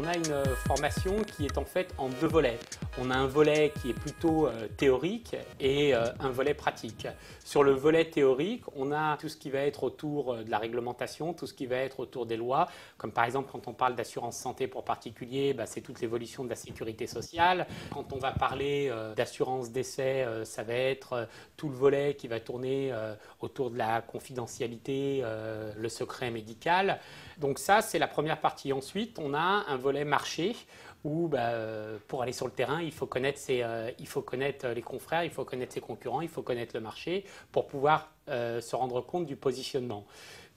on a une formation qui est en fait en deux volets. On a un volet qui est plutôt théorique et un volet pratique. Sur le volet théorique, on a tout ce qui va être autour de la réglementation, tout ce qui va être autour des lois, comme par exemple quand on parle d'assurance santé pour particuliers, c'est toute l'évolution de la sécurité sociale. Quand on va parler d'assurance décès, ça va être tout le volet qui va tourner autour de la confidentialité, le secret médical. Donc ça, c'est la première partie. Ensuite, on a un volet marché où pour aller sur le terrain, il faut connaître les confrères, il faut connaître ses concurrents, il faut connaître le marché pour pouvoir se rendre compte du positionnement.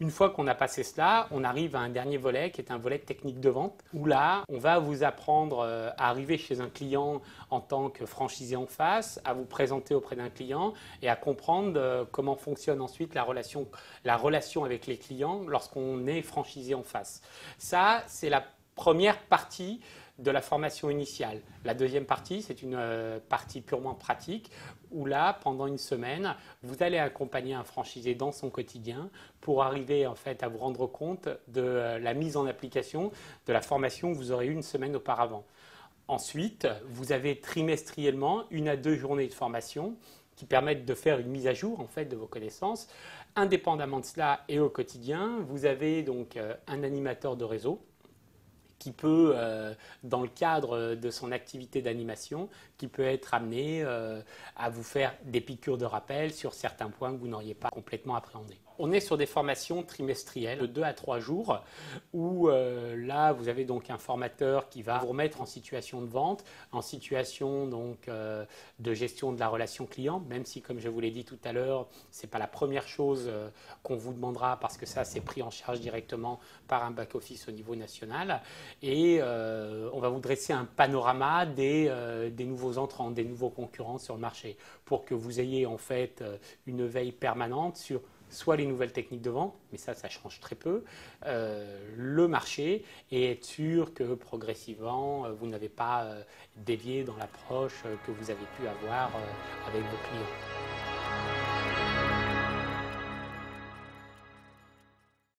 Une fois qu'on a passé cela, on arrive à un dernier volet qui est un volet technique de vente où là, on va vous apprendre à arriver chez un client en tant que franchisé en face, à vous présenter auprès d'un client et à comprendre comment fonctionne ensuite la relation avec les clients lorsqu'on est franchisé en face. Ça, c'est la première partie de la formation initiale. La deuxième partie, c'est une partie purement pratique où là, pendant une semaine, vous allez accompagner un franchisé dans son quotidien pour arriver en fait à vous rendre compte de la mise en application de la formation que vous aurez eue une semaine auparavant. Ensuite, vous avez trimestriellement 1 à 2 journées de formation qui permettent de faire une mise à jour en fait de vos connaissances. Indépendamment de cela et au quotidien, vous avez donc un animateur de réseau qui peut, dans le cadre de son activité d'animation, qui peut être amené à vous faire des piqûres de rappel sur certains points que vous n'auriez pas complètement appréhendés. On est sur des formations trimestrielles de 2 à 3 jours où là, vous avez donc un formateur qui va vous remettre en situation de vente, en situation donc, de gestion de la relation client, même si, comme je vous l'ai dit tout à l'heure, ce n'est pas la première chose qu'on vous demandera parce que ça, c'est pris en charge directement par un back-office au niveau national. Et on va vous dresser un panorama des nouveaux entrants, des nouveaux concurrents sur le marché pour que vous ayez en fait une veille permanente sur soit les nouvelles techniques de vente, mais ça change très peu, le marché et être sûr que progressivement, vous n'avez pas dévié dans l'approche que vous avez pu avoir avec vos clients.